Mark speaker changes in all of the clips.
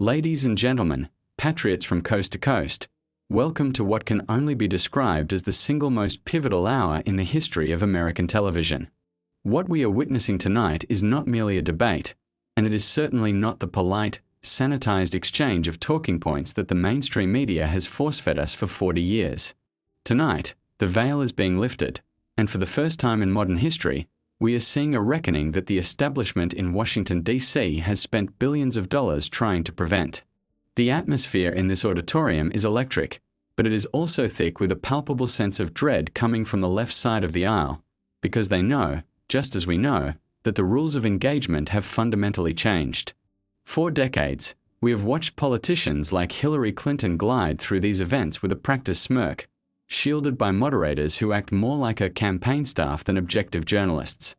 Speaker 1: Ladies and gentlemen, patriots from coast to coast, welcome to what can only be described as the single most pivotal hour in the history of American television. What we are witnessing tonight is not merely a debate, and it is certainly not the polite, sanitized exchange of talking points that the mainstream media has force-fed us for 40 years. Tonight, the veil is being lifted, and for the first time in modern history, we are seeing a reckoning that the establishment in Washington, D.C. has spent billions of dollars trying to prevent. The atmosphere in this auditorium is electric, but it is also thick with a palpable sense of dread coming from the left side of the aisle, because they know, just as we know, that the rules of engagement have fundamentally changed. For decades, we have watched politicians like Hillary Clinton glide through these events with a practiced smirk, shielded by moderators who act more like her campaign staff than objective journalists.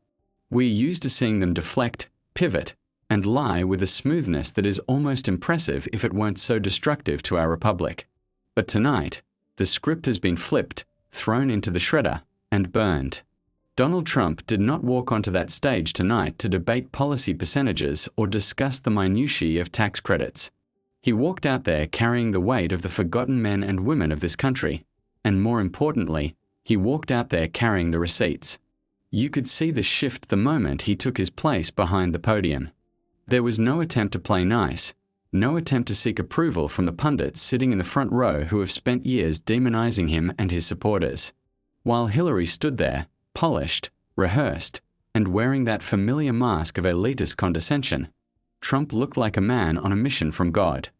Speaker 1: We are used to seeing them deflect, pivot, and lie with a smoothness that is almost impressive if it weren't so destructive to our republic. But tonight, the script has been flipped, thrown into the shredder, and burned. Donald Trump did not walk onto that stage tonight to debate policy percentages or discuss the minutiae of tax credits. He walked out there carrying the weight of the forgotten men and women of this country, and more importantly, he walked out there carrying the receipts. You could see the shift the moment he took his place behind the podium. There was no attempt to play nice, no attempt to seek approval from the pundits sitting in the front row who have spent years demonizing him and his supporters. While Hillary stood there, polished, rehearsed, and wearing that familiar mask of elitist condescension, Trump looked like a man on a mission from God.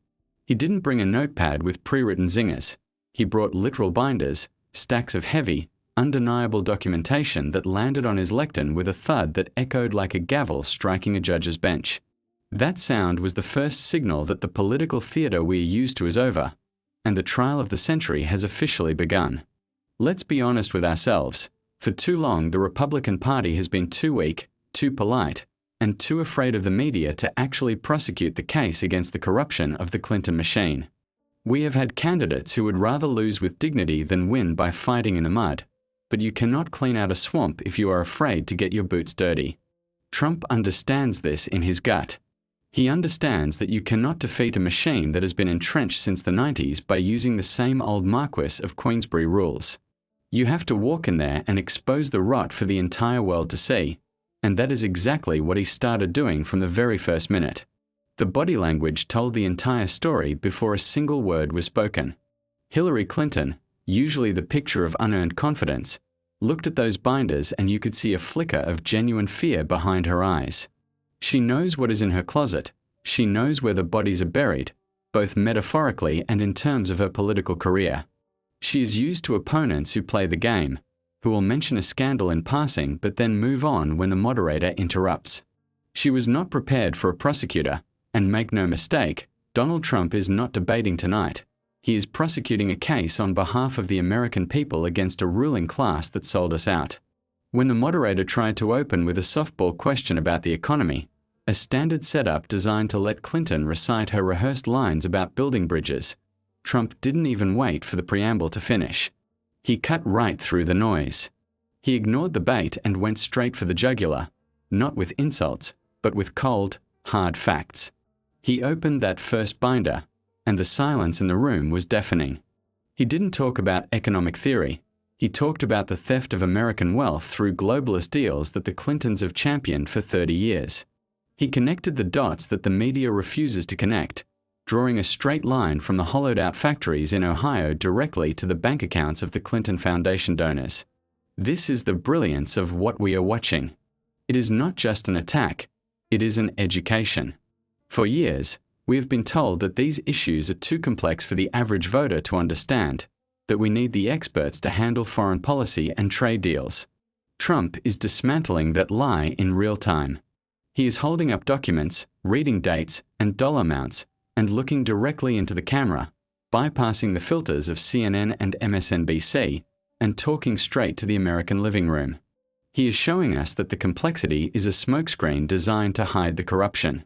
Speaker 1: He didn't bring a notepad with pre-written zingers. He brought literal binders, stacks of heavy, undeniable documentation that landed on his lectern with a thud that echoed like a gavel striking a judge's bench. That sound was the first signal that the political theater we are used to is over, and the trial of the century has officially begun. Let's be honest with ourselves. For too long, the Republican Party has been too weak, too polite, and too afraid of the media to actually prosecute the case against the corruption of the Clinton machine. We have had candidates who would rather lose with dignity than win by fighting in the mud, but you cannot clean out a swamp if you are afraid to get your boots dirty. Trump understands this in his gut. He understands that you cannot defeat a machine that has been entrenched since the 90s by using the same old Marquis of Queensberry rules. You have to walk in there and expose the rot for the entire world to see, and that is exactly what he started doing from the very first minute. The body language told the entire story before a single word was spoken. Hillary Clinton, usually the picture of unearned confidence, looked at those binders and you could see a flicker of genuine fear behind her eyes. She knows what is in her closet. She knows where the bodies are buried, both metaphorically and in terms of her political career. She is used to opponents who play the game, who will mention a scandal in passing but then move on when the moderator interrupts. She was not prepared for a prosecutor, and make no mistake, Donald Trump is not debating tonight. He is prosecuting a case on behalf of the American people against a ruling class that sold us out. When the moderator tried to open with a softball question about the economy, a standard setup designed to let Clinton recite her rehearsed lines about building bridges, Trump didn't even wait for the preamble to finish. He cut right through the noise. He ignored the bait and went straight for the jugular, not with insults, but with cold, hard facts. He opened that first binder, and the silence in the room was deafening. He didn't talk about economic theory. He talked about the theft of American wealth through globalist deals that the Clintons have championed for 30 years. He connected the dots that the media refuses to connect, drawing a straight line from the hollowed-out factories in Ohio directly to the bank accounts of the Clinton Foundation donors. This is the brilliance of what we are watching. It is not just an attack, it is an education. For years, we have been told that these issues are too complex for the average voter to understand, that we need the experts to handle foreign policy and trade deals. Trump is dismantling that lie in real time. He is holding up documents, reading dates and dollar amounts, and looking directly into the camera, bypassing the filters of CNN and MSNBC, and talking straight to the American living room. He is showing us that the complexity is a smokescreen designed to hide the corruption.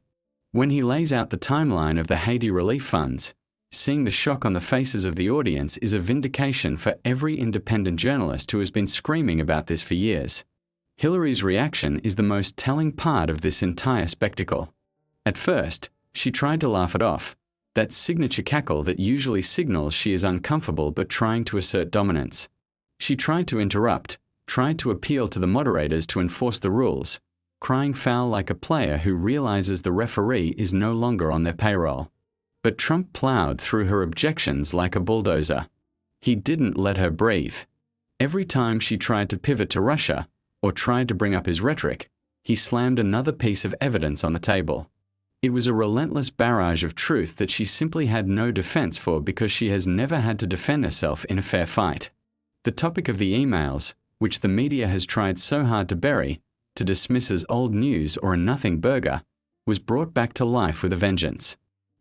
Speaker 1: When he lays out the timeline of the Haiti relief funds, seeing the shock on the faces of the audience is a vindication for every independent journalist who has been screaming about this for years. Hillary's reaction is the most telling part of this entire spectacle. At first, she tried to laugh it off, That signature cackle that usually signals she is uncomfortable but trying to assert dominance. She tried to interrupt, tried to appeal to the moderators to enforce the rules, crying foul like a player who realizes the referee is no longer on their payroll. But Trump plowed through her objections like a bulldozer. He didn't let her breathe. Every time she tried to pivot to Russia, or tried to bring up his rhetoric, he slammed another piece of evidence on the table. It was a relentless barrage of truth that she simply had no defense for because she has never had to defend herself in a fair fight. The topic of the emails, which the media has tried so hard to bury, to dismiss as old news or a nothing burger, was brought back to life with a vengeance.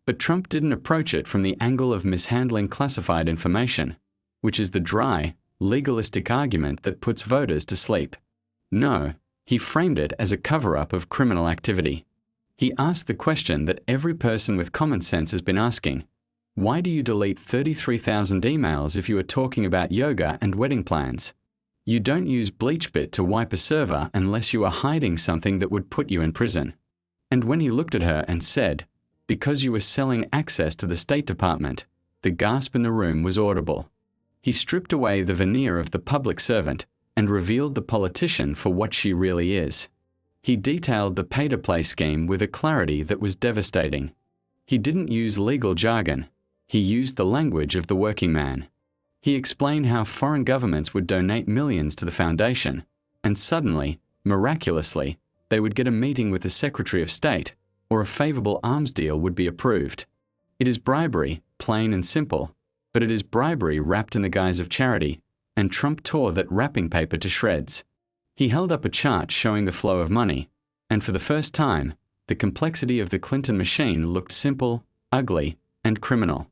Speaker 1: But Trump didn't approach it from the angle of mishandling classified information, which is the dry, legalistic argument that puts voters to sleep. No, he framed it as a cover-up of criminal activity. He asked the question that every person with common sense has been asking: why do you delete 33,000 emails if you are talking about yoga and wedding plans? You don't use BleachBit to wipe a server unless you are hiding something that would put you in prison. And when he looked at her and said, because you were selling access to the State Department, the gasp in the room was audible. He stripped away the veneer of the public servant and revealed the politician for what she really is. He detailed the pay-to-play scheme with a clarity that was devastating. He didn't use legal jargon. He used the language of the working man. He explained how foreign governments would donate millions to the foundation, and suddenly, miraculously, they would get a meeting with the Secretary of State, or a favorable arms deal would be approved. It is bribery, plain and simple, but it is bribery wrapped in the guise of charity, and Trump tore that wrapping paper to shreds. He held up a chart showing the flow of money, and for the first time, the complexity of the Clinton machine looked simple, ugly, and criminal.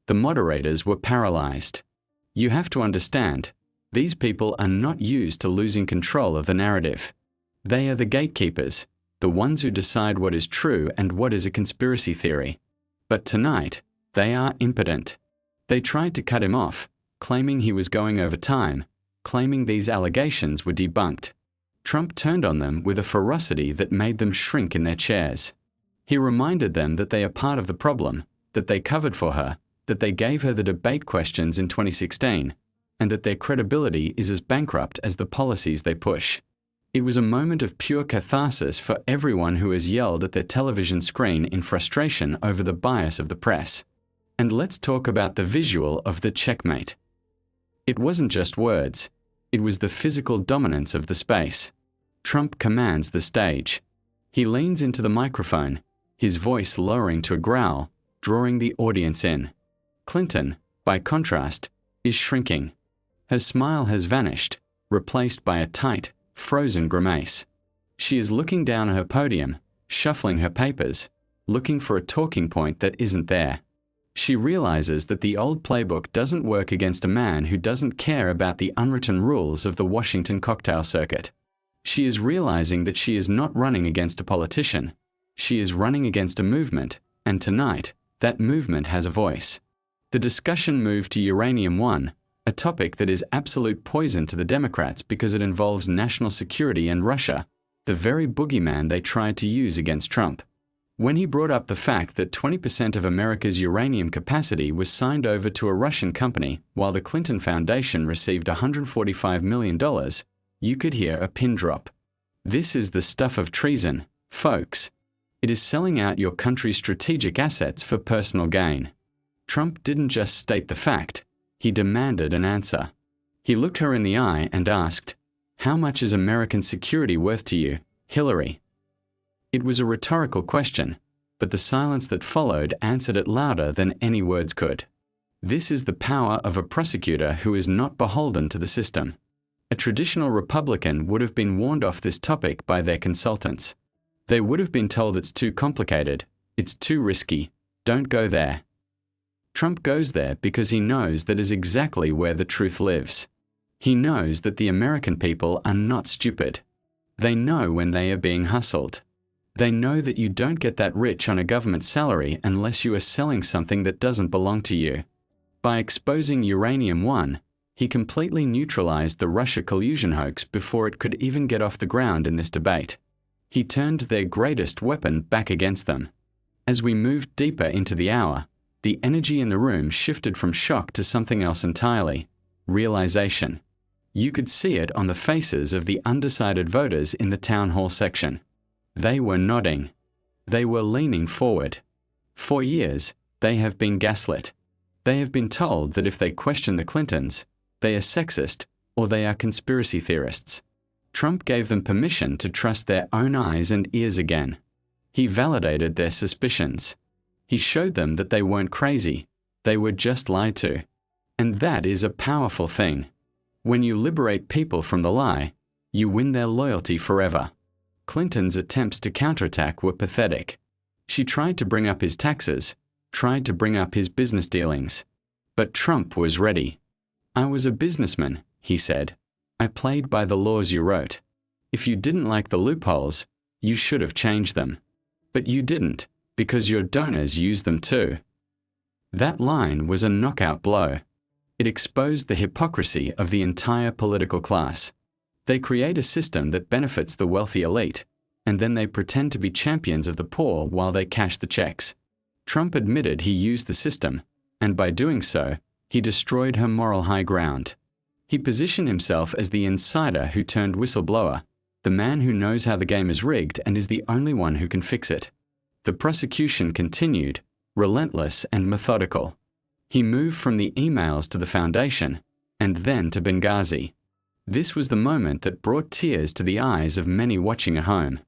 Speaker 1: The moderators were paralyzed. You have to understand, these people are not used to losing control of the narrative. They are the gatekeepers, the ones who decide what is true and what is a conspiracy theory. But tonight, they are impotent. They tried to cut him off, claiming he was going over time, claiming these allegations were debunked. Trump turned on them with a ferocity that made them shrink in their chairs. He reminded them that they are part of the problem, that they covered for her, that they gave her the debate questions in 2016, and that their credibility is as bankrupt as the policies they push. It was a moment of pure catharsis for everyone who has yelled at their television screen in frustration over the bias of the press. And let's talk about the visual of the checkmate. It wasn't just words. It was the physical dominance of the space. Trump commands the stage. He leans into the microphone, his voice lowering to a growl, drawing the audience in. Clinton, by contrast, is shrinking. Her smile has vanished, replaced by a tight, frozen grimace. She is looking down at her podium, shuffling her papers, looking for a talking point that isn't there. She realizes that the old playbook doesn't work against a man who doesn't care about the unwritten rules of the Washington cocktail circuit. She is realizing that she is not running against a politician. She is running against a movement, and tonight, that movement has a voice. The discussion moved to Uranium One, a topic that is absolute poison to the Democrats because it involves national security and Russia, the very boogeyman they tried to use against Trump. When he brought up the fact that 20% of America's uranium capacity was signed over to a Russian company while the Clinton Foundation received $145 million, you could hear a pin drop. This is the stuff of treason, folks. It is selling out your country's strategic assets for personal gain. Trump didn't just state the fact, he demanded an answer. He looked her in the eye and asked, "How much is American security worth to you, Hillary?" It was a rhetorical question, but the silence that followed answered it louder than any words could. This is the power of a prosecutor who is not beholden to the system. A traditional Republican would have been warned off this topic by their consultants. They would have been told it's too complicated, it's too risky, don't go there. Trump goes there because he knows that is exactly where the truth lives. He knows that the American people are not stupid. They know when they are being hustled. They know that you don't get that rich on a government salary unless you are selling something that doesn't belong to you. By exposing Uranium One, he completely neutralized the Russia collusion hoax before it could even get off the ground in this debate. He turned their greatest weapon back against them. As we moved deeper into the hour, The energy in the room shifted from shock to something else entirely: realization. You could see it on the faces of the undecided voters in the town hall section. They were nodding. They were leaning forward. For years, they have been gaslit. They have been told that if they question the Clintons, they are sexist or they are conspiracy theorists. Trump gave them permission to trust their own eyes and ears again. He validated their suspicions. He showed them that they weren't crazy. They were just lied to. And that is a powerful thing. When you liberate people from the lie, you win their loyalty forever. Clinton's attempts to counterattack were pathetic. She tried to bring up his taxes, tried to bring up his business dealings. But Trump was ready. "I was a businessman," he said. "I played by the laws you wrote. If you didn't like the loopholes, you should have changed them. But you didn't, because your donors used them too." That line was a knockout blow. It exposed the hypocrisy of the entire political class. They create a system that benefits the wealthy elite, and then they pretend to be champions of the poor while they cash the checks. Trump admitted he used the system, and by doing so, he destroyed her moral high ground. He positioned himself as the insider who turned whistleblower, the man who knows how the game is rigged and is the only one who can fix it. The prosecution continued, relentless and methodical. He moved from the emails to the foundation, and then to Benghazi. This was the moment that brought tears to the eyes of many watching at home.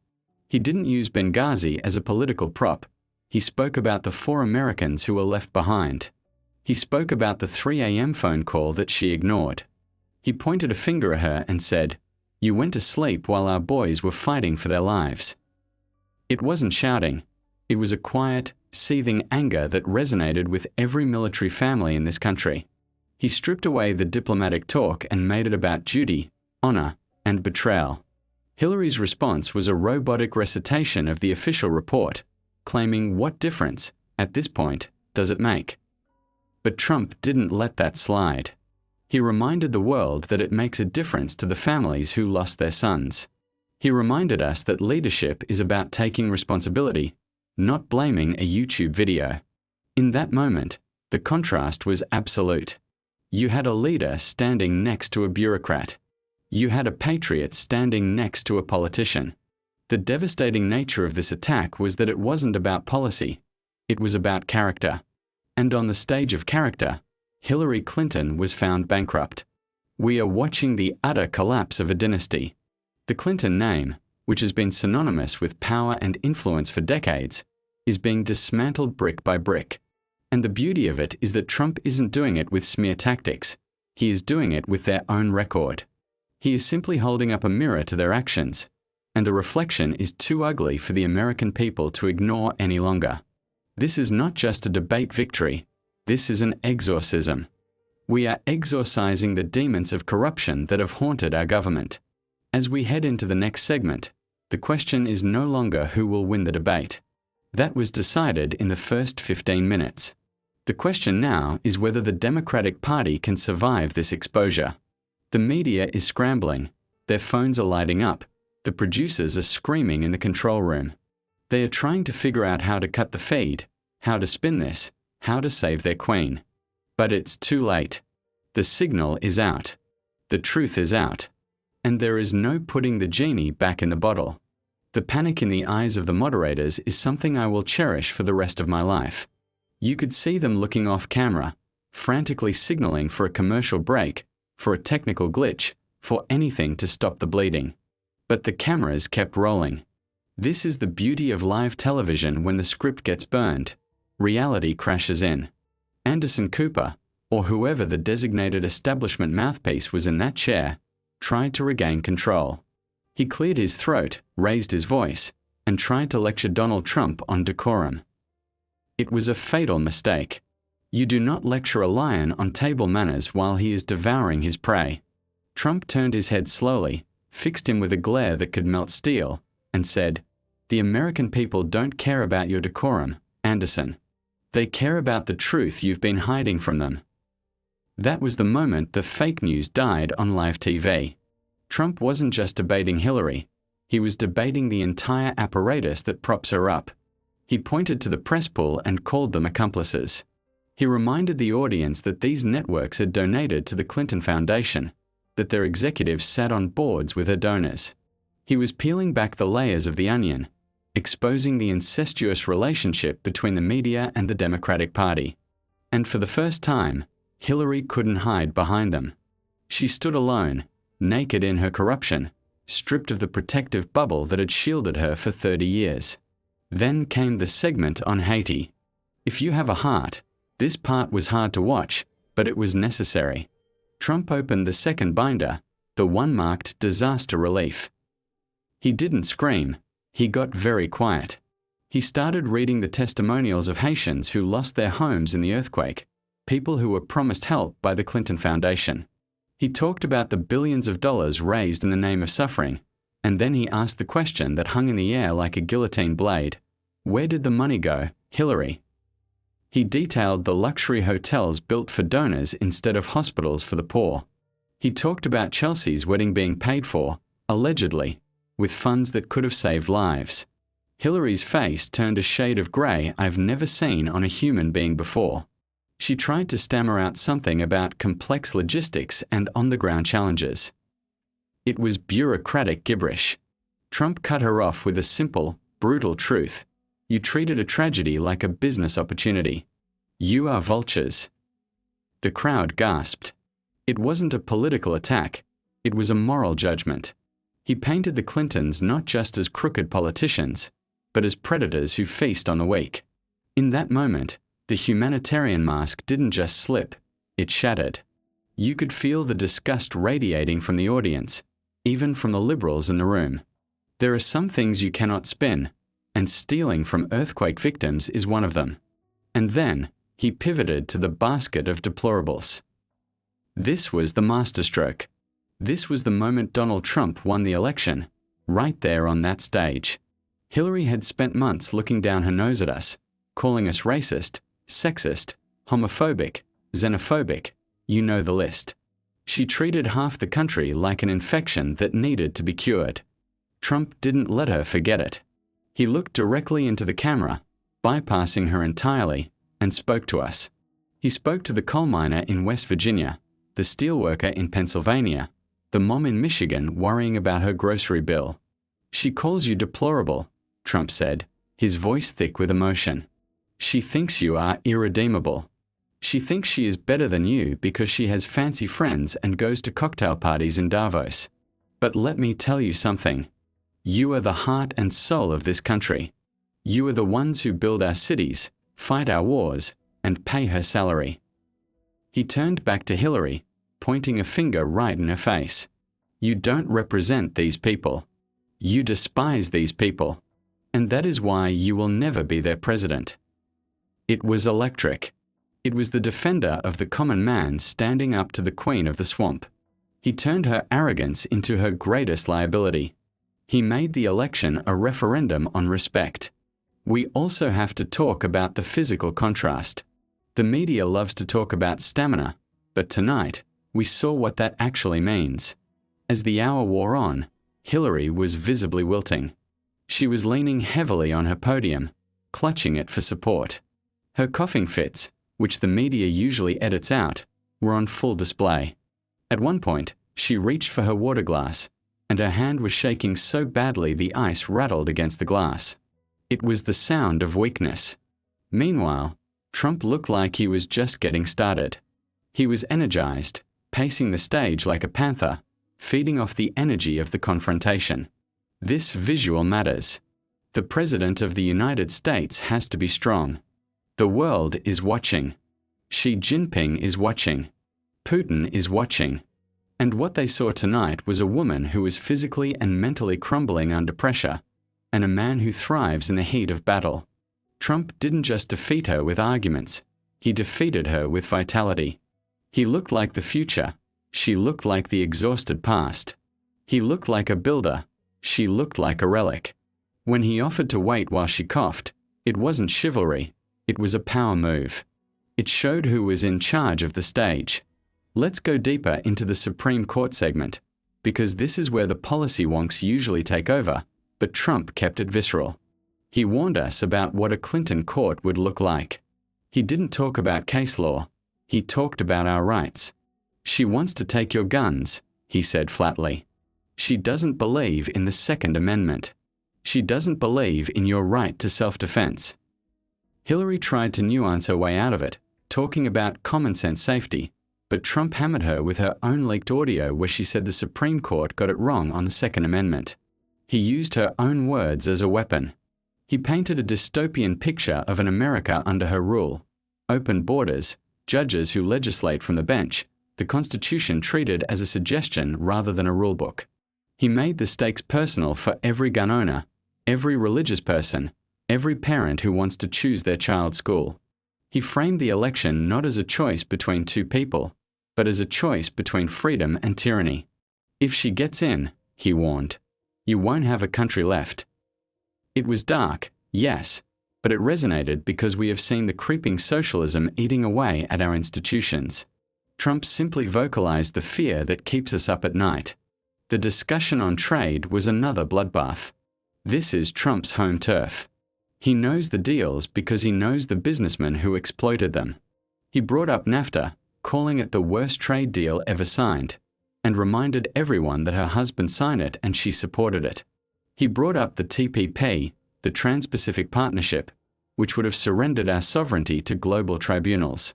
Speaker 1: He didn't use Benghazi as a political prop. He spoke about the 4 Americans who were left behind. He spoke about the 3 a.m. phone call that she ignored. He pointed a finger at her and said, "You went to sleep while our boys were fighting for their lives." It wasn't shouting. It was a quiet, seething anger that resonated with every military family in this country. He stripped away the diplomatic talk and made it about duty, honor, and betrayal. Hillary's response was a robotic recitation of the official report, claiming what difference, at this point, does it make? But Trump didn't let that slide. He reminded the world that it makes a difference to the families who lost their sons. He reminded us that leadership is about taking responsibility, not blaming a YouTube video. In that moment, the contrast was absolute. You had a leader standing next to a bureaucrat. You had a patriot standing next to a politician. The devastating nature of this attack was that it wasn't about policy. It was about character. And on the stage of character, Hillary Clinton was found bankrupt. We are watching the utter collapse of a dynasty. The Clinton name, which has been synonymous with power and influence for decades, is being dismantled brick by brick. And the beauty of it is that Trump isn't doing it with smear tactics. He is doing it with their own record. He is simply holding up a mirror to their actions, and the reflection is too ugly for the American people to ignore any longer. This is not just a debate victory. This is an exorcism. We are exorcising the demons of corruption that have haunted our government. As we head into the next segment, the question is no longer who will win the debate. That was decided in the first 15 minutes. The question now is whether the Democratic Party can survive this exposure. The media is scrambling. Their phones are lighting up. The producers are screaming in the control room. They are trying to figure out how to cut the feed, how to spin this, how to save their queen. But it's too late. The signal is out. The truth is out. And there is no putting the genie back in the bottle. The panic in the eyes of the moderators is something I will cherish for the rest of my life. You could see them looking off camera, frantically signaling for a commercial break, for a technical glitch, for anything to stop the bleeding. But the cameras kept rolling. This is the beauty of live television when the script gets burned. Reality crashes in. Anderson Cooper, or whoever the designated establishment mouthpiece was in that chair, tried to regain control. He cleared his throat, raised his voice, and tried to lecture Donald Trump on decorum. It was a fatal mistake. You do not lecture a lion on table manners while he is devouring his prey. Trump turned his head slowly, fixed him with a glare that could melt steel, and said, "The American people don't care about your decorum, Anderson. They care about the truth you've been hiding from them." That was the moment the fake news died on live TV. Trump wasn't just debating Hillary. He was debating the entire apparatus that props her up. He pointed to the press pool and called them accomplices. He reminded the audience that these networks had donated to the Clinton Foundation, that their executives sat on boards with her donors. He was peeling back the layers of the onion, exposing the incestuous relationship between the media and the Democratic Party. And for the first time, Hillary couldn't hide behind them. She stood alone, naked in her corruption, stripped of the protective bubble that had shielded her for 30 years. Then came the segment on Haiti. If you have a heart, this part was hard to watch, but it was necessary. Trump opened the second binder, the one marked Disaster Relief. He didn't scream. He got very quiet. He started reading the testimonials of Haitians who lost their homes in the earthquake, people who were promised help by the Clinton Foundation. He talked about the billions of dollars raised in the name of suffering, and then he asked the question that hung in the air like a guillotine blade. Where did the money go, Hillary? He detailed the luxury hotels built for donors instead of hospitals for the poor. He talked about Chelsea's wedding being paid for, allegedly, with funds that could have saved lives. Hillary's face turned a shade of grey I've never seen on a human being before. She tried to stammer out something about complex logistics and on-the-ground challenges. It was bureaucratic gibberish. Trump cut her off with a simple, brutal truth. You treated a tragedy like a business opportunity. You are vultures. The crowd gasped. It wasn't a political attack. It was a moral judgment. He painted the Clintons not just as crooked politicians, but as predators who feast on the weak. In that moment, the humanitarian mask didn't just slip, it shattered. You could feel the disgust radiating from the audience, even from the liberals in the room. There are some things you cannot spin, and stealing from earthquake victims is one of them. And then, he pivoted to the basket of deplorables. This was the masterstroke. This was the moment Donald Trump won the election, right there on that stage. Hillary had spent months looking down her nose at us, calling us racist, sexist, homophobic, xenophobic, you know the list. She treated half the country like an infection that needed to be cured. Trump didn't let her forget it. He looked directly into the camera, bypassing her entirely, and spoke to us. He spoke to the coal miner in West Virginia, the steelworker in Pennsylvania, the mom in Michigan worrying about her grocery bill. She calls you deplorable, Trump said, his voice thick with emotion. She thinks you are irredeemable. She thinks she is better than you because she has fancy friends and goes to cocktail parties in Davos. But let me tell you something. You are the heart and soul of this country. You are the ones who build our cities, fight our wars, and pay her salary. He turned back to Hillary, pointing a finger right in her face. You don't represent these people. You despise these people. And that is why you will never be their president. It was electric. It was the defender of the common man standing up to the queen of the swamp. He turned her arrogance into her greatest liability. He made the election a referendum on respect. We also have to talk about the physical contrast. The media loves to talk about stamina, but tonight, we saw what that actually means. As the hour wore on, Hillary was visibly wilting. She was leaning heavily on her podium, clutching it for support. Her coughing fits, which the media usually edits out, were on full display. At one point, she reached for her water glass, and her hand was shaking so badly the ice rattled against the glass. It was the sound of weakness. Meanwhile, Trump looked like he was just getting started. He was energized, pacing the stage like a panther, feeding off the energy of the confrontation. This visual matters. The President of the United States has to be strong. The world is watching. Xi Jinping is watching. Putin is watching. And what they saw tonight was a woman who was physically and mentally crumbling under pressure, and a man who thrives in the heat of battle. Trump didn't just defeat her with arguments. He defeated her with vitality. He looked like the future. She looked like the exhausted past. He looked like a builder. She looked like a relic. When he offered to wait while she coughed, it wasn't chivalry. It was a power move. It showed who was in charge of the stage. Let's go deeper into the Supreme Court segment, because this is where the policy wonks usually take over, but Trump kept it visceral. He warned us about what a Clinton court would look like. He didn't talk about case law. He talked about our rights. She wants to take your guns, he said flatly. She doesn't believe in the Second Amendment. She doesn't believe in your right to self-defense. Hillary tried to nuance her way out of it, talking about common-sense safety, but Trump hammered her with her own leaked audio where she said the Supreme Court got it wrong on the Second Amendment. He used her own words as a weapon. He painted a dystopian picture of an America under her rule. Open borders, judges who legislate from the bench, the Constitution treated as a suggestion rather than a rulebook. He made the stakes personal for every gun owner, every religious person, every parent who wants to choose their child's school. He framed the election not as a choice between two people, but as a choice between freedom and tyranny. If she gets in, he warned, you won't have a country left. It was dark, yes, but it resonated because we have seen the creeping socialism eating away at our institutions. Trump simply vocalized the fear that keeps us up at night. The discussion on trade was another bloodbath. This is Trump's home turf. He knows the deals because he knows the businessmen who exploited them. He brought up NAFTA, calling it the worst trade deal ever signed, and reminded everyone that her husband signed it and she supported it. He brought up the TPP, the Trans-Pacific Partnership, which would have surrendered our sovereignty to global tribunals.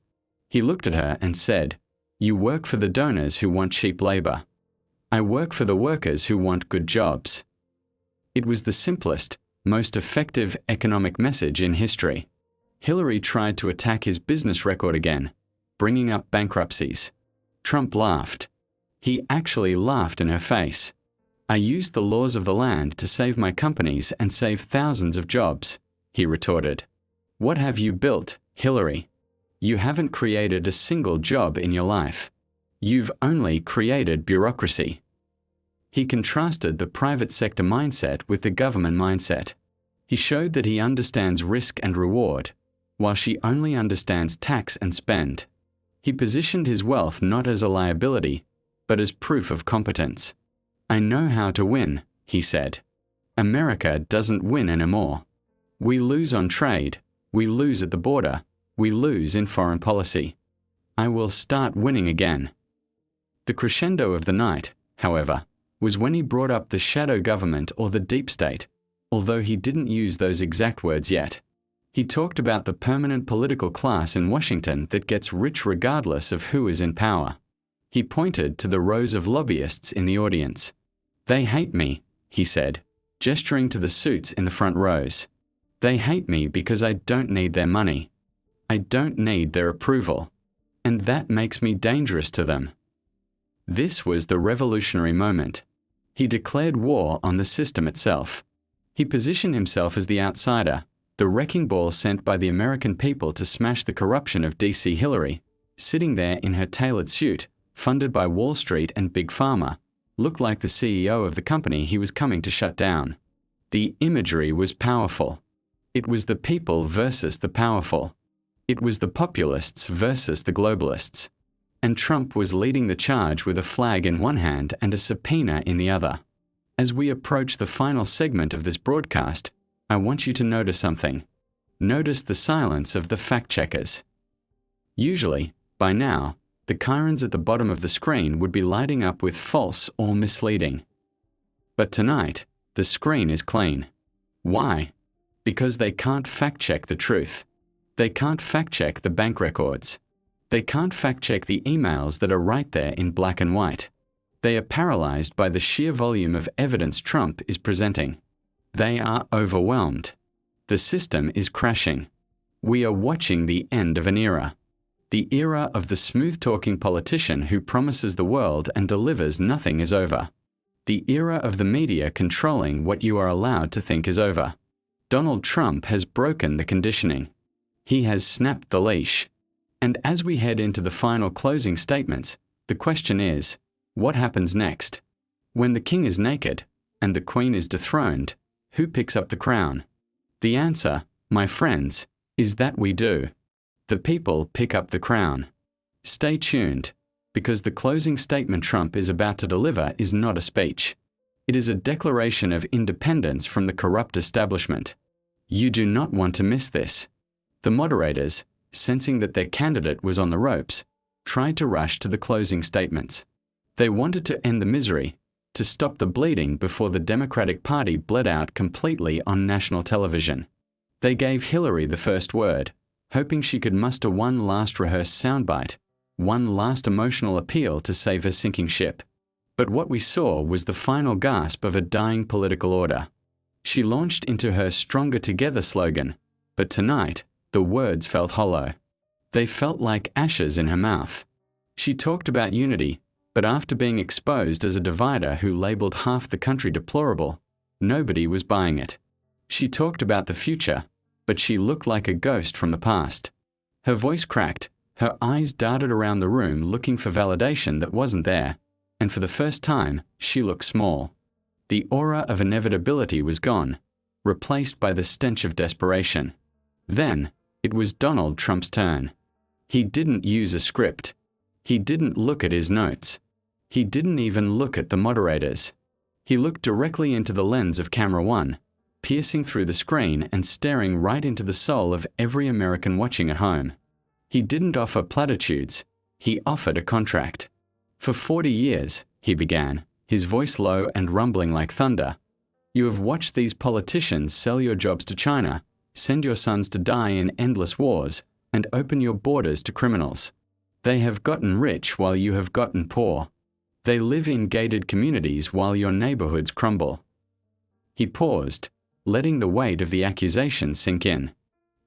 Speaker 1: He looked at her and said, "You work for the donors who want cheap labor. I work for the workers who want good jobs." It was the simplest, most effective economic message in history. Hillary tried to attack his business record again, bringing up bankruptcies. Trump laughed. He actually laughed in her face. "I used the laws of the land to save my companies and save thousands of jobs," he retorted. "What have you built, Hillary? You haven't created a single job in your life. You've only created bureaucracy." He contrasted the private sector mindset with the government mindset. He showed that he understands risk and reward, while she only understands tax and spend. He positioned his wealth not as a liability, but as proof of competence. "I know how to win," he said. "America doesn't win anymore. We lose on trade, we lose at the border, we lose in foreign policy. I will start winning again." The crescendo of the night, however, was when he brought up the shadow government or the deep state, although he didn't use those exact words yet. He talked about the permanent political class in Washington that gets rich regardless of who is in power. He pointed to the rows of lobbyists in the audience. "They hate me," he said, gesturing to the suits in the front rows. "They hate me because I don't need their money. I don't need their approval. And that makes me dangerous to them." This was the revolutionary moment. He declared war on the system itself. He positioned himself as the outsider, the wrecking ball sent by the American people to smash the corruption of DC Hillary, sitting there in her tailored suit, funded by Wall Street and Big Pharma, looked like the CEO of the company he was coming to shut down. The imagery was powerful. It was the people versus the powerful. It was the populists versus the globalists. And Trump was leading the charge with a flag in one hand and a subpoena in the other. As we approach the final segment of this broadcast, I want you to notice something. Notice the silence of the fact-checkers. Usually, by now, the chyrons at the bottom of the screen would be lighting up with false or misleading. But tonight, the screen is clean. Why? Because they can't fact-check the truth. They can't fact-check the bank records. They can't fact-check the emails that are right there in black and white. They are paralyzed by the sheer volume of evidence Trump is presenting. They are overwhelmed. The system is crashing. We are watching the end of an era. The era of the smooth-talking politician who promises the world and delivers nothing is over. The era of the media controlling what you are allowed to think is over. Donald Trump has broken the conditioning. He has snapped the leash. And as we head into the final closing statements, the question is, what happens next? When the king is naked and the queen is dethroned, who picks up the crown? The answer, my friends, is that we do. The people pick up the crown. Stay tuned, because the closing statement Trump is about to deliver is not a speech. It is a declaration of independence from the corrupt establishment. You do not want to miss this. The moderators, sensing that their candidate was on the ropes, tried to rush to the closing statements. They wanted to end the misery, to stop the bleeding before the Democratic Party bled out completely on national television. They gave Hillary the first word, hoping she could muster one last rehearsed soundbite, one last emotional appeal to save her sinking ship. But what we saw was the final gasp of a dying political order. She launched into her "Stronger Together" slogan, but tonight, the words felt hollow. They felt like ashes in her mouth. She talked about unity, but after being exposed as a divider who labeled half the country deplorable, nobody was buying it. She talked about the future, but she looked like a ghost from the past. Her voice cracked, her eyes darted around the room looking for validation that wasn't there, and for the first time, she looked small. The aura of inevitability was gone, replaced by the stench of desperation. Then, it was Donald Trump's turn. He didn't use a script. He didn't look at his notes. He didn't even look at the moderators. He looked directly into the lens of camera one, piercing through the screen and staring right into the soul of every American watching at home. He didn't offer platitudes. He offered a contract. For 40 years, he began, his voice low and rumbling like thunder, you have watched these politicians sell your jobs to China, send your sons to die in endless wars, and open your borders to criminals. They have gotten rich while you have gotten poor. They live in gated communities while your neighborhoods crumble. He paused, letting the weight of the accusation sink in.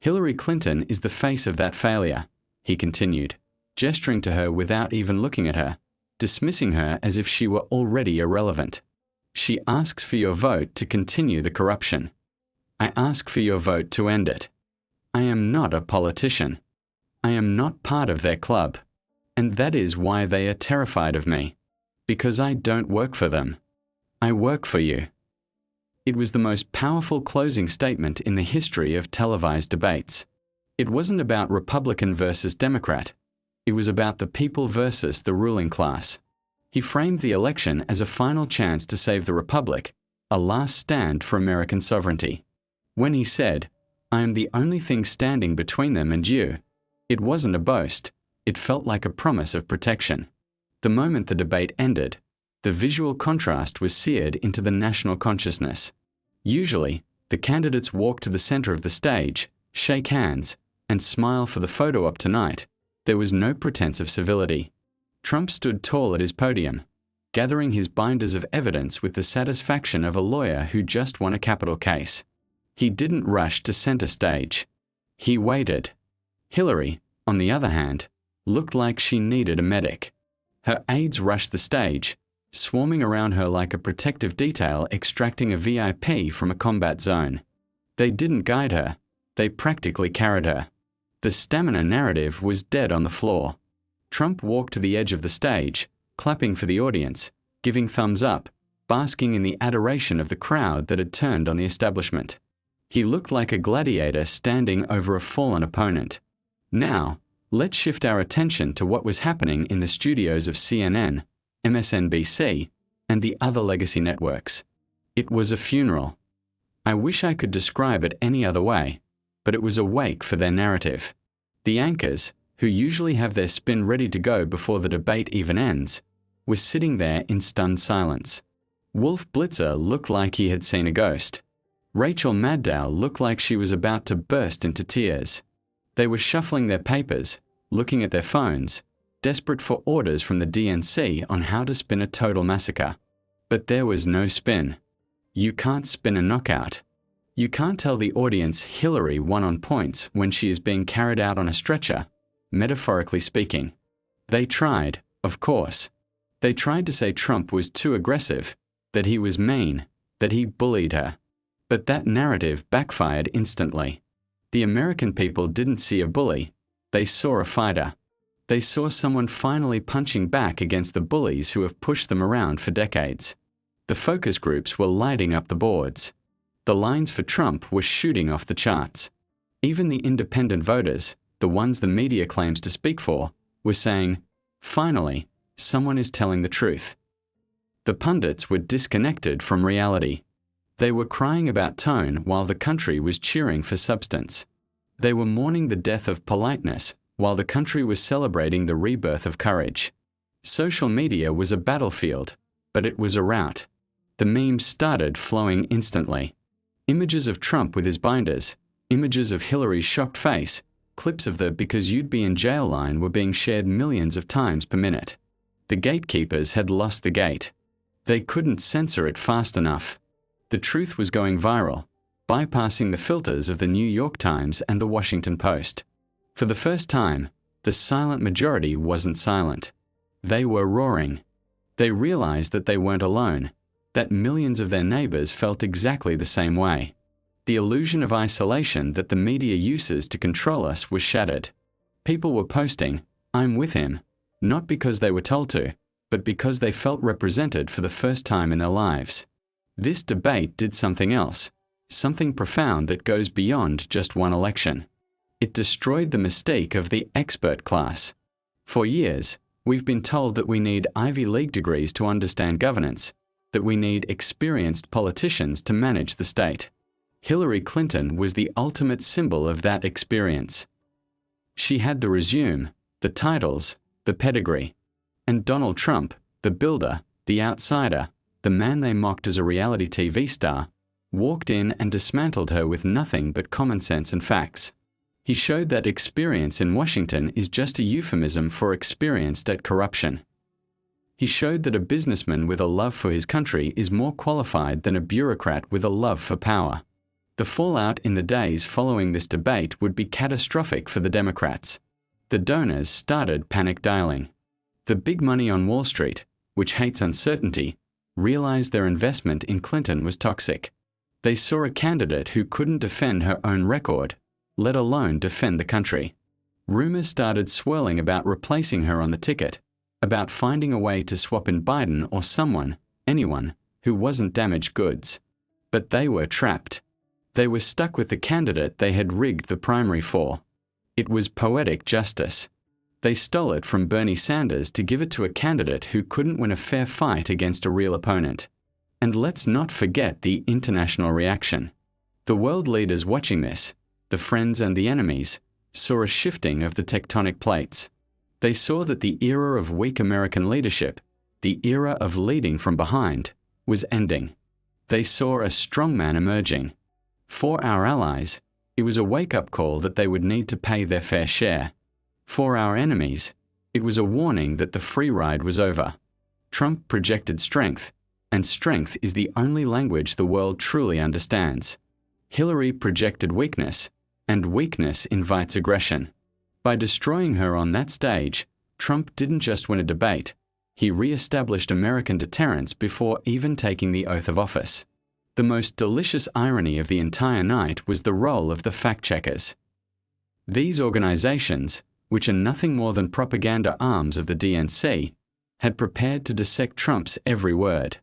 Speaker 1: Hillary Clinton is the face of that failure, he continued, gesturing to her without even looking at her, dismissing her as if she were already irrelevant. She asks for your vote to continue the corruption. I ask for your vote to end it. I am not a politician. I am not part of their club. And that is why they are terrified of me. Because I don't work for them. I work for you. It was the most powerful closing statement in the history of televised debates. It wasn't about Republican versus Democrat. It was about the people versus the ruling class. He framed the election as a final chance to save the Republic, a last stand for American sovereignty. When he said, I am the only thing standing between them and you, it wasn't a boast, it felt like a promise of protection. The moment the debate ended, the visual contrast was seared into the national consciousness. Usually, the candidates walk to the center of the stage, shake hands, and smile for the photo op tonight. There was no pretense of civility. Trump stood tall at his podium, gathering his binders of evidence with the satisfaction of a lawyer who just won a capital case. He didn't rush to center stage. He waited. Hillary, on the other hand, looked like she needed a medic. Her aides rushed the stage, swarming around her like a protective detail extracting a VIP from a combat zone. They didn't guide her. They practically carried her. The stamina narrative was dead on the floor. Trump walked to the edge of the stage, clapping for the audience, giving thumbs up, basking in the adoration of the crowd that had turned on the establishment. He looked like a gladiator standing over a fallen opponent. Now, let's shift our attention to what was happening in the studios of CNN, MSNBC, and the other legacy networks. It was a funeral. I wish I could describe it any other way, but it was a wake for their narrative. The anchors, who usually have their spin ready to go before the debate even ends, were sitting there in stunned silence. Wolf Blitzer looked like he had seen a ghost. Rachel Maddow looked like she was about to burst into tears. They were shuffling their papers, looking at their phones, desperate for orders from the DNC on how to spin a total massacre. But there was no spin. You can't spin a knockout. You can't tell the audience Hillary won on points when she is being carried out on a stretcher, metaphorically speaking. They tried, of course. They tried to say Trump was too aggressive, that he was mean, that he bullied her. But that narrative backfired instantly. The American people didn't see a bully. They saw a fighter. They saw someone finally punching back against the bullies who have pushed them around for decades. The focus groups were lighting up the boards. The lines for Trump were shooting off the charts. Even the independent voters, the ones the media claims to speak for, were saying, finally, someone is telling the truth. The pundits were disconnected from reality. They were crying about tone while the country was cheering for substance. They were mourning the death of politeness, while the country was celebrating the rebirth of courage. Social media was a battlefield, but it was a rout. The memes started flowing instantly. Images of Trump with his binders, images of Hillary's shocked face, clips of the "because you'd be in jail" line were being shared millions of times per minute. The gatekeepers had lost the gate. They couldn't censor it fast enough. The truth was going viral, bypassing the filters of the New York Times and the Washington Post. For the first time, the silent majority wasn't silent. They were roaring. They realized that they weren't alone, that millions of their neighbors felt exactly the same way. The illusion of isolation that the media uses to control us was shattered. People were posting, "I'm with him," not because they were told to, but because they felt represented for the first time in their lives. This debate did something else, something profound that goes beyond just one election. It destroyed the mystique of the expert class. For years, we've been told that we need Ivy League degrees to understand governance, that we need experienced politicians to manage the state. Hillary Clinton was the ultimate symbol of that experience. She had the resume, the titles, the pedigree. And Donald Trump, the builder, the outsider, the man they mocked as a reality TV star, walked in and dismantled her with nothing but common sense and facts. He showed that experience in Washington is just a euphemism for experienced at corruption. He showed that a businessman with a love for his country is more qualified than a bureaucrat with a love for power. The fallout in the days following this debate would be catastrophic for the Democrats. The donors started panic dialing. The big money on Wall Street, which hates uncertainty, realized their investment in Clinton was toxic. They saw a candidate who couldn't defend her own record, let alone defend the country. Rumors started swirling about replacing her on the ticket, about finding a way to swap in Biden or someone, anyone, who wasn't damaged goods. But they were trapped. They were stuck with the candidate they had rigged the primary for. It was poetic justice. They stole it from Bernie Sanders to give it to a candidate who couldn't win a fair fight against a real opponent. And let's not forget the international reaction. The world leaders watching this, the friends and the enemies, saw a shifting of the tectonic plates. They saw that the era of weak American leadership, the era of leading from behind, was ending. They saw a strongman emerging. For our allies, it was a wake-up call that they would need to pay their fair share. For our enemies, it was a warning that the free ride was over. Trump projected strength, and strength is the only language the world truly understands. Hillary projected weakness, and weakness invites aggression. By destroying her on that stage, Trump didn't just win a debate, he re-established American deterrence before even taking the oath of office. The most delicious irony of the entire night was the role of the fact-checkers. These organizations, which are nothing more than propaganda arms of the DNC, had prepared to dissect Trump's every word.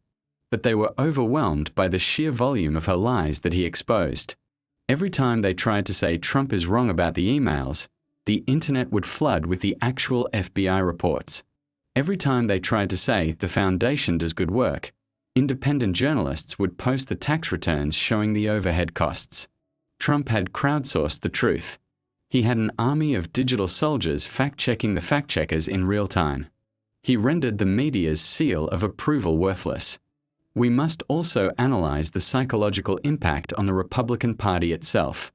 Speaker 1: But they were overwhelmed by the sheer volume of her lies that he exposed. Every time they tried to say Trump is wrong about the emails, the internet would flood with the actual FBI reports. Every time they tried to say the foundation does good work, independent journalists would post the tax returns showing the overhead costs. Trump had crowdsourced the truth. He had an army of digital soldiers fact-checking the fact-checkers in real time. He rendered the media's seal of approval worthless. We must also analyze the psychological impact on the Republican Party itself.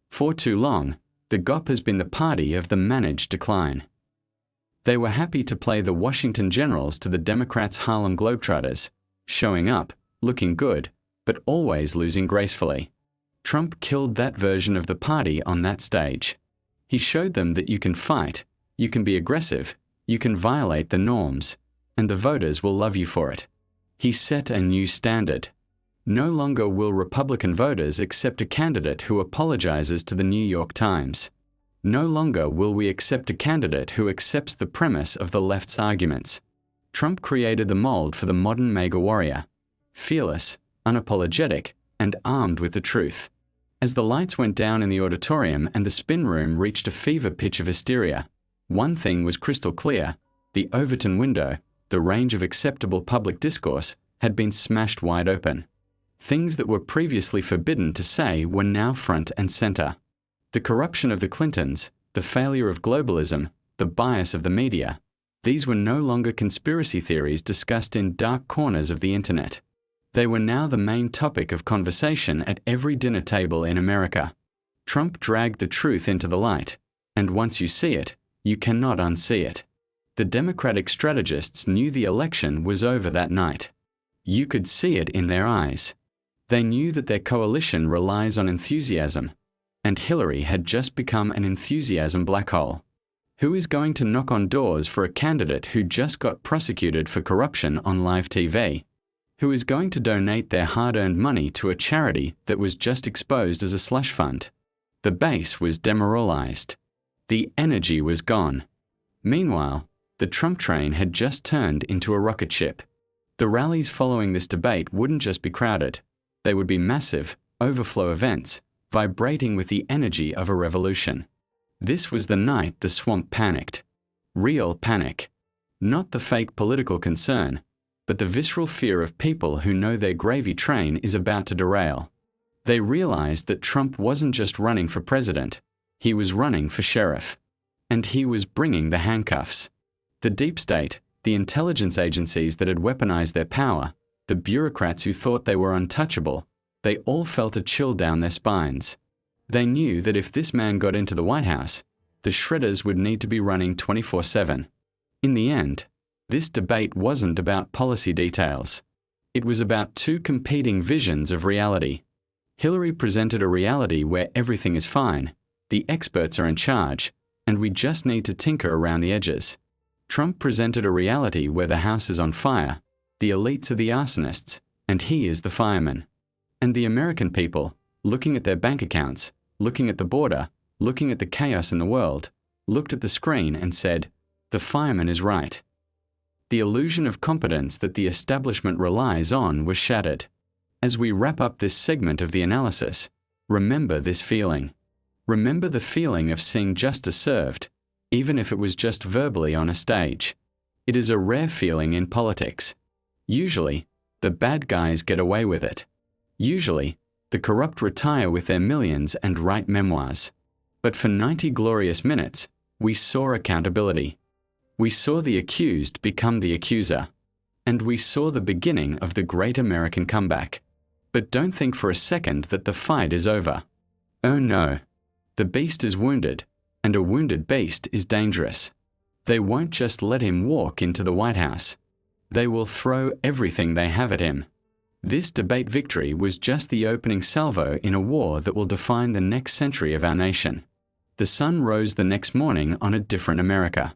Speaker 1: For too long, the GOP has been the party of the managed decline. They were happy to play the Washington Generals to the Democrats' Harlem Globetrotters, showing up, looking good, but always losing gracefully. Trump killed that version of the party on that stage. He showed them that you can fight, you can be aggressive, you can violate the norms, and the voters will love you for it. He set a new standard. No longer will Republican voters accept a candidate who apologizes to the New York Times. No longer will we accept a candidate who accepts the premise of the left's arguments. Trump created the mold for the modern mega warrior, fearless, unapologetic, and armed with the truth. As the lights went down in the auditorium and the spin room reached a fever pitch of hysteria, one thing was crystal clear: the Overton window, the range of acceptable public discourse, had been smashed wide open. Things that were previously forbidden to say were now front and center. The corruption of the Clintons, the failure of globalism, the bias of the media, these were no longer conspiracy theories discussed in dark corners of the internet. They were now the main topic of conversation at every dinner table in America. Trump dragged the truth into the light, and once you see it, you cannot unsee it. The Democratic strategists knew the election was over that night. You could see it in their eyes. They knew that their coalition relies on enthusiasm, and Hillary had just become an enthusiasm black hole. Who is going to knock on doors for a candidate who just got prosecuted for corruption on live TV? Who is going to donate their hard-earned money to a charity that was just exposed as a slush fund? The base was demoralized. The energy was gone. Meanwhile, the Trump train had just turned into a rocket ship. The rallies following this debate wouldn't just be crowded. They would be massive, overflow events, vibrating with the energy of a revolution. This was the night the swamp panicked. Real panic. Not the fake political concern, but the visceral fear of people who know their gravy train is about to derail. They realized that Trump wasn't just running for president, he was running for sheriff. And he was bringing the handcuffs. The deep state, the intelligence agencies that had weaponized their power, the bureaucrats who thought they were untouchable, they all felt a chill down their spines. They knew that if this man got into the White House, the shredders would need to be running 24/7. In the end, this debate wasn't about policy details. It was about two competing visions of reality. Hillary presented a reality where everything is fine, the experts are in charge, and we just need to tinker around the edges. Trump presented a reality where the house is on fire, the elites are the arsonists, and he is the fireman. And the American people, looking at their bank accounts, looking at the border, looking at the chaos in the world, looked at the screen and said, the fireman is right. The illusion of competence that the establishment relies on was shattered. As we wrap up this segment of the analysis, remember this feeling. Remember the feeling of seeing justice served, even if it was just verbally on a stage. It is a rare feeling in politics. Usually, the bad guys get away with it. Usually, the corrupt retire with their millions and write memoirs. But for 90 glorious minutes, we saw accountability. We saw the accused become the accuser. And we saw the beginning of the great American comeback. But don't think for a second that the fight is over. Oh no. The beast is wounded, and a wounded beast is dangerous. They won't just let him walk into the White House. They will throw everything they have at him. This debate victory was just the opening salvo in a war that will define the next century of our nation. The sun rose the next morning on a different America.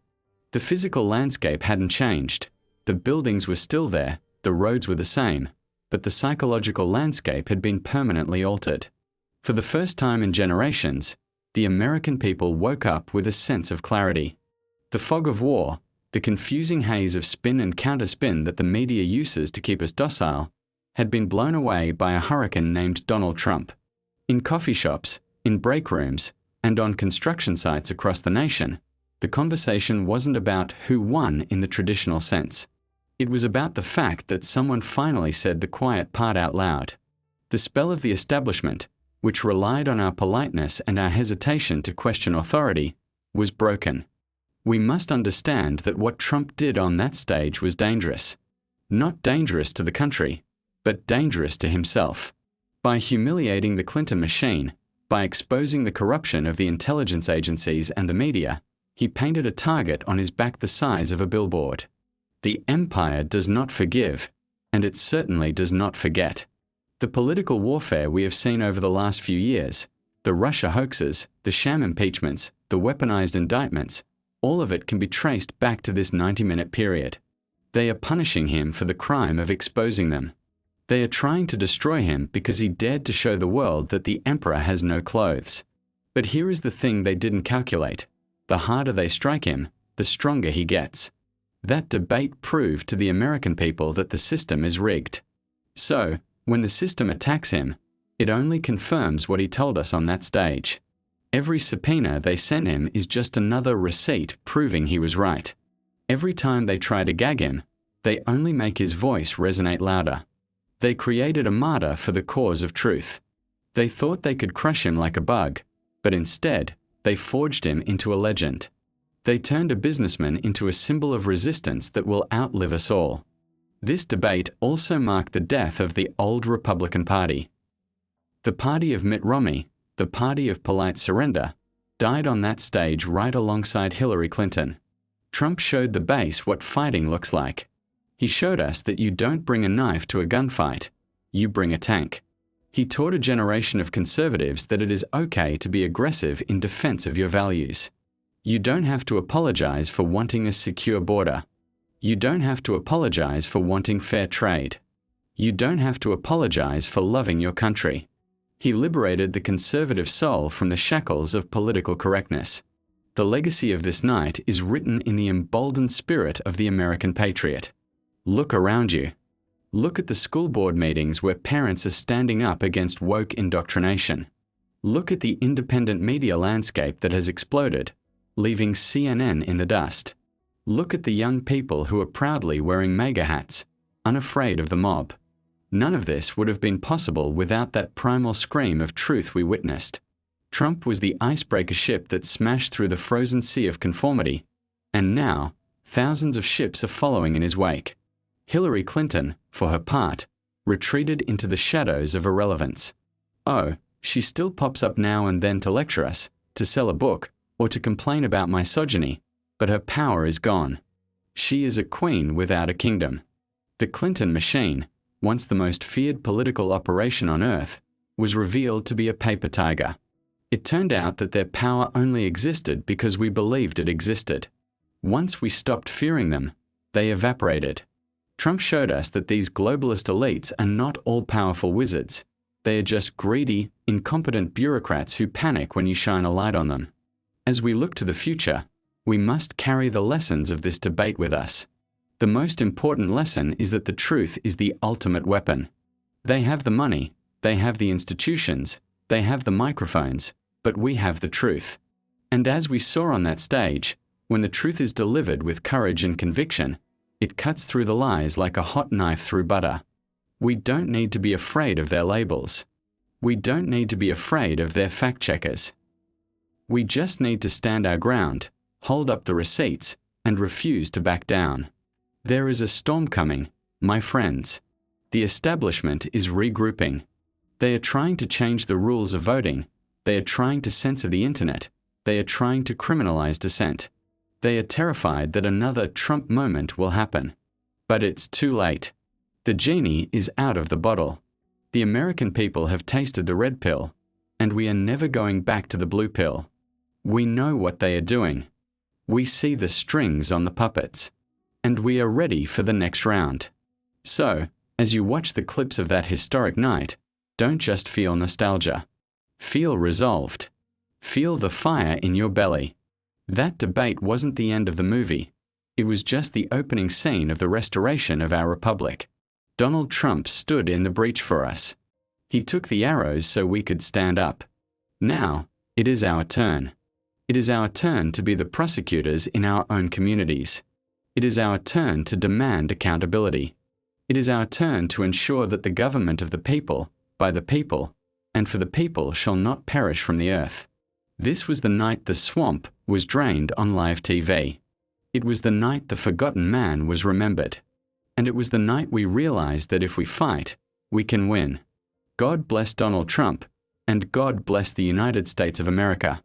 Speaker 1: The physical landscape hadn't changed. The buildings were still there, the roads were the same, but the psychological landscape had been permanently altered. For the first time in generations, the American people woke up with a sense of clarity. The fog of war, the confusing haze of spin and counterspin that the media uses to keep us docile, had been blown away by a hurricane named Donald Trump. In coffee shops, in break rooms, and on construction sites across the nation, the conversation wasn't about who won in the traditional sense. It was about the fact that someone finally said the quiet part out loud. The spell of the establishment, which relied on our politeness and our hesitation to question authority, was broken. We must understand that what Trump did on that stage was dangerous. Not dangerous to the country, but dangerous to himself. By humiliating the Clinton machine, by exposing the corruption of the intelligence agencies and the media, he painted a target on his back the size of a billboard. The empire does not forgive, and it certainly does not forget. The political warfare we have seen over the last few years, the Russia hoaxes, the sham impeachments, the weaponized indictments, all of it can be traced back to this 90-minute period. They are punishing him for the crime of exposing them. They are trying to destroy him because he dared to show the world that the emperor has no clothes. But here is the thing they didn't calculate. The harder they strike him, the stronger he gets. That debate proved to the American people that the system is rigged. So, when the system attacks him, it only confirms what he told us on that stage. Every subpoena they sent him is just another receipt proving he was right. Every time they try to gag him, they only make his voice resonate louder. They created a martyr for the cause of truth. They thought they could crush him like a bug, But instead, they forged him into a legend. They turned a businessman into a symbol of resistance that will outlive us all. This debate also marked the death of the old Republican Party. The party of Mitt Romney, the party of polite surrender, died on that stage right alongside Hillary Clinton. Trump showed the base what fighting looks like. He showed us that you don't bring a knife to a gunfight, you bring a tank. He taught a generation of conservatives that it is okay to be aggressive in defense of your values. You don't have to apologize for wanting a secure border. You don't have to apologize for wanting fair trade. You don't have to apologize for loving your country. He liberated the conservative soul from the shackles of political correctness. The legacy of this night is written in the emboldened spirit of the American patriot. Look around you. Look at the school board meetings where parents are standing up against woke indoctrination. Look at the independent media landscape that has exploded, leaving CNN in the dust. Look at the young people who are proudly wearing MAGA hats, unafraid of the mob. None of this would have been possible without that primal scream of truth we witnessed. Trump was the icebreaker ship that smashed through the frozen sea of conformity, and now thousands of ships are following in his wake. Hillary Clinton, for her part, retreated into the shadows of irrelevance. Oh, she still pops up now and then to lecture us, to sell a book, or to complain about misogyny, but her power is gone. She is a queen without a kingdom. The Clinton machine, once the most feared political operation on earth, was revealed to be a paper tiger. It turned out that their power only existed because we believed it existed. Once we stopped fearing them, they evaporated. Trump showed us that these globalist elites are not all-powerful wizards. They are just greedy, incompetent bureaucrats who panic when you shine a light on them. As we look to the future, we must carry the lessons of this debate with us. The most important lesson is that the truth is the ultimate weapon. They have the money, they have the institutions, they have the microphones, but we have the truth. And as we saw on that stage, when the truth is delivered with courage and conviction, it cuts through the lies like a hot knife through butter. We don't need to be afraid of their labels. We don't need to be afraid of their fact-checkers. We just need to stand our ground, hold up the receipts, and refuse to back down. There is a storm coming, my friends. The establishment is regrouping. They are trying to change the rules of voting. They are trying to censor the internet. They are trying to criminalize dissent. They are terrified that another Trump moment will happen. But it's too late. The genie is out of the bottle. The American people have tasted the red pill, and we are never going back to the blue pill. We know what they are doing. We see the strings on the puppets, and we are ready for the next round. So, as you watch the clips of that historic night, don't just feel nostalgia. Feel resolved. Feel the fire in your belly. That debate wasn't the end of the movie. It was just the opening scene of the restoration of our republic. Donald Trump stood in the breach for us. He took the arrows so we could stand up. Now, it is our turn. It is our turn to be the prosecutors in our own communities. It is our turn to demand accountability. It is our turn to ensure that the government of the people, by the people, and for the people shall not perish from the earth. This was the night the swamp was drained on live TV. It was the night the forgotten man was remembered. And it was the night we realized that if we fight, we can win. God bless Donald Trump, and God bless the United States of America.